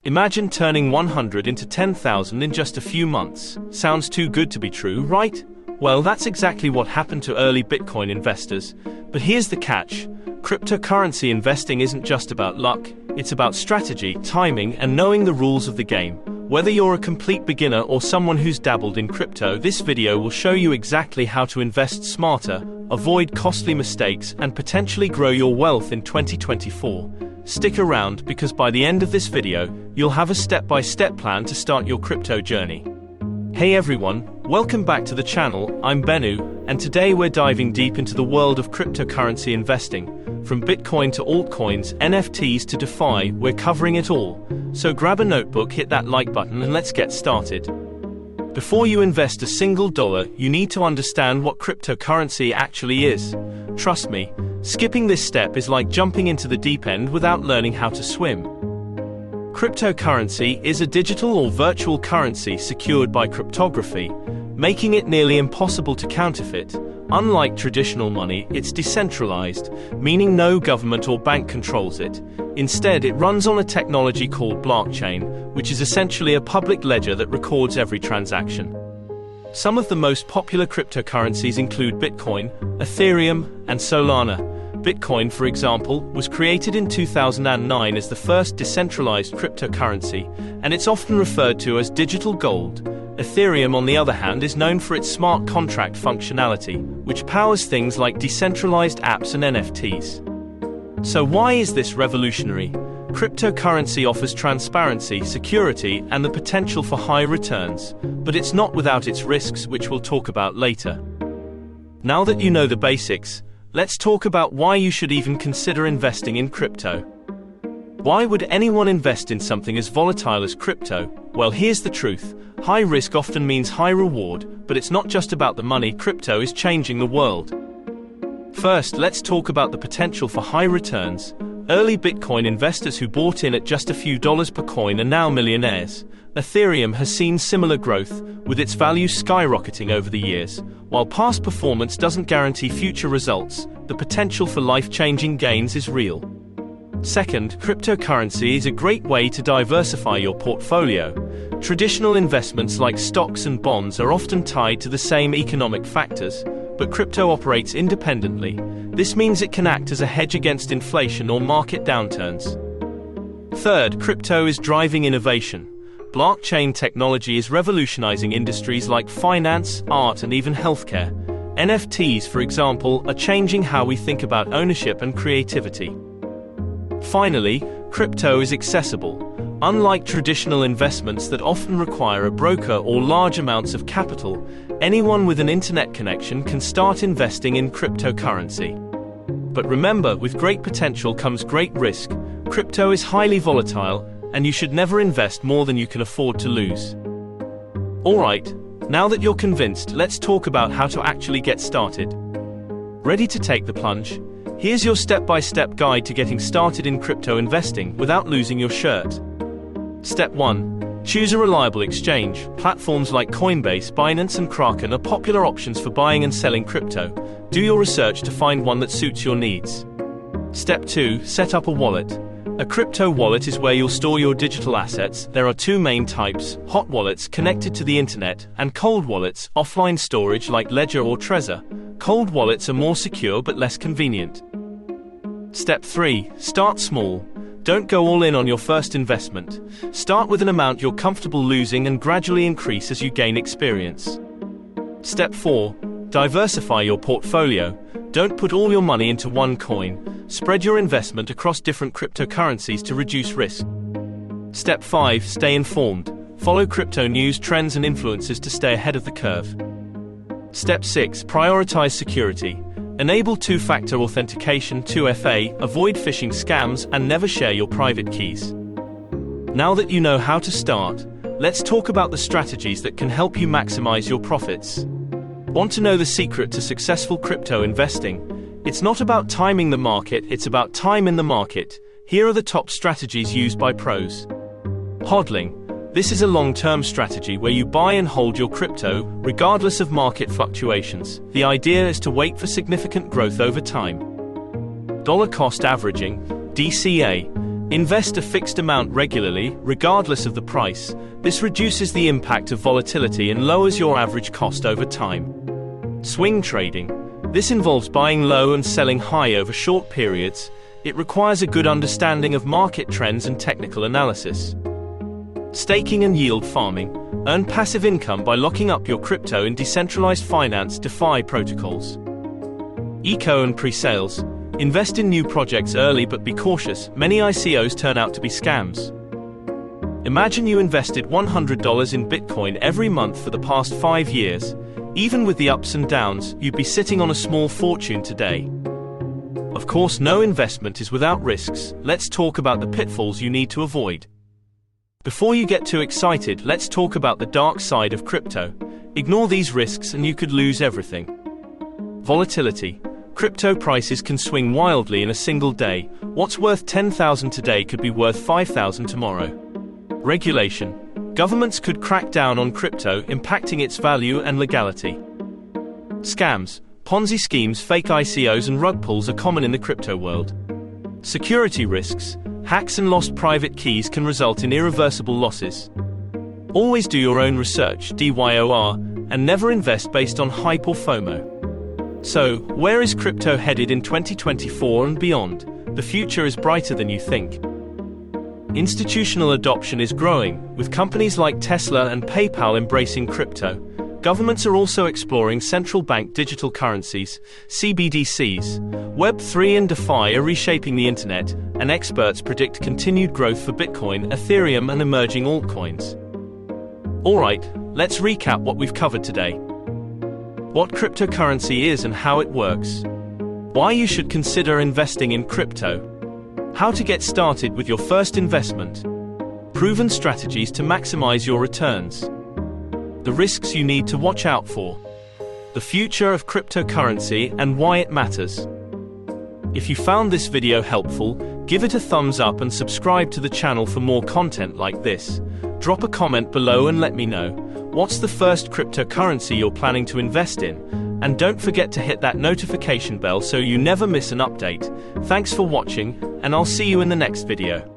Imagine turning 100 into 10,000 in just a few months. Sounds too good to be true, right? Well, that's exactly what happened to early Bitcoin investors. But here's the catch. Cryptocurrency investing isn't just about luck. It's about strategy, timing, and knowing the rules of the game. Whether you're a complete beginner or someone who's dabbled in crypto, this video will show you exactly how to invest smarter, avoid costly mistakes, and potentially grow your wealth in 2024. Stick around because by the end of this video, you'll have a step-by-step plan to start your crypto journey. Hey everyone, welcome back to the channel. I'm Benu, and today we're diving deep into the world of cryptocurrency investing. From Bitcoin to altcoins, NFTs to DeFi, we're covering it all. So grab a notebook, hit that like button, and let's get started. Before you invest a single dollar, you need to understand what cryptocurrency actually is. Trust me, skipping this step is like jumping into the deep end without learning how to swim. Cryptocurrency is a digital or virtual currency secured by cryptography, making it nearly impossible to counterfeit. Unlike traditional money, it's decentralized, meaning no government or bank controls it. Instead, it runs on a technology called blockchain, which is essentially a public ledger that records every transaction. Some of the most popular cryptocurrencies include Bitcoin, Ethereum, and Solana. Bitcoin, for example, was created in 2009 as the first decentralized cryptocurrency, and it's often referred to as digital gold. Ethereum, on the other hand, is known for its smart contract functionality, which powers things like decentralized apps and NFTs. So why is this revolutionary? Cryptocurrency offers transparency, security, and the potential for high returns, but it's not without its risks, which we'll talk about later. Now that you know the basics, let's talk about why you should even consider investing in crypto. Why would anyone invest in something as volatile as crypto? Well, here's the truth. High risk often means high reward, but it's not just about the money. Crypto is changing the world. First, let's talk about the potential for high returns. Early Bitcoin investors who bought in at just a few dollars per coin are now millionaires. Ethereum has seen similar growth, with its value skyrocketing over the years. While past performance doesn't guarantee future results, the potential for life-changing gains is real. Second, cryptocurrency is a great way to diversify your portfolio. Traditional investments like stocks and bonds are often tied to the same economic factors, but crypto operates independently. This means it can act as a hedge against inflation or market downturns. Third, crypto is driving innovation. Blockchain technology is revolutionizing industries like finance, art, and even healthcare. NFTs, for example, are changing how we think about ownership and creativity. Finally, crypto is accessible. Unlike traditional investments that often require a broker or large amounts of capital, anyone with an internet connection can start investing in cryptocurrency. But remember, with great potential comes great risk. Crypto is highly volatile, and you should never invest more than you can afford to lose. Alright, now that you're convinced, let's talk about how to actually get started. Ready to take the plunge? Here's your step-by-step guide to getting started in crypto investing without losing your shirt. Step 1. Choose a reliable exchange. Platforms like Coinbase, Binance, and Kraken are popular options for buying and selling crypto. Do your research to find one that suits your needs. Step 2. Set up a wallet. A crypto wallet is where you'll store your digital assets. There are two main types: hot wallets connected to the internet, and cold wallets, offline storage like Ledger or Trezor. Cold wallets are more secure but less convenient. Step 3. Start small. Don't go all in on your first investment. Start with an amount you're comfortable losing and gradually increase as you gain experience. Step 4. Diversify your portfolio. Don't put all your money into one coin. Spread your investment across different cryptocurrencies to reduce risk. Step 5. Stay informed. Follow crypto news, trends, and influencers to stay ahead of the curve. Step 6. Prioritize security. Enable two-factor authentication, 2FA, avoid phishing scams, and never share your private keys. Now that you know how to start, let's talk about the strategies that can help you maximize your profits. Want to know the secret to successful crypto investing? It's not about timing the market, it's about time in the market. Here are the top strategies used by pros. HODLing. This is a long-term strategy where you buy and hold your crypto, regardless of market fluctuations. The idea is to wait for significant growth over time. Dollar cost averaging, DCA. Invest a fixed amount regularly, regardless of the price. This reduces the impact of volatility and lowers your average cost over time. Swing trading. This involves buying low and selling high over short periods. It requires a good understanding of market trends and technical analysis. Staking and yield farming. Earn passive income by locking up your crypto in decentralized finance DeFi protocols. Eco and pre-sales. Invest in new projects early, but be cautious. Many ICOs turn out to be scams. Imagine you invested $100 in Bitcoin every month for the past 5 years. Even with the ups and downs, you'd be sitting on a small fortune today. Of course, no investment is without risks. Let's talk about the pitfalls you need to avoid. Before you get too excited, let's talk about the dark side of crypto. Ignore these risks and you could lose everything. Volatility. Crypto prices can swing wildly in a single day. What's worth $10,000 today could be worth $5,000 tomorrow. Regulation. Governments could crack down on crypto, impacting its value and legality. Scams. Ponzi schemes, fake ICOs and rug pulls are common in the crypto world. Security risks. Hacks and lost private keys can result in irreversible losses. Always do your own research, DYOR, and never invest based on hype or FOMO. So, where is crypto headed in 2024 and beyond? The future is brighter than you think. Institutional adoption is growing, with companies like Tesla and PayPal embracing crypto. Governments are also exploring central bank digital currencies, CBDCs. Web3 and DeFi are reshaping the internet, and experts predict continued growth for Bitcoin, Ethereum, and emerging altcoins. Alright, let's recap what we've covered today. What cryptocurrency is and how it works. Why you should consider investing in crypto. How to get started with your first investment. Proven strategies to maximize your returns. The risks you need to watch out for. The future of cryptocurrency and why it matters. If you found this video helpful, give it a thumbs up and subscribe to the channel for more content like this. Drop a comment below and let me know, what's the first cryptocurrency you're planning to invest in? And don't forget to hit that notification bell so you never miss an update. Thanks for watching, and I'll see you in the next video.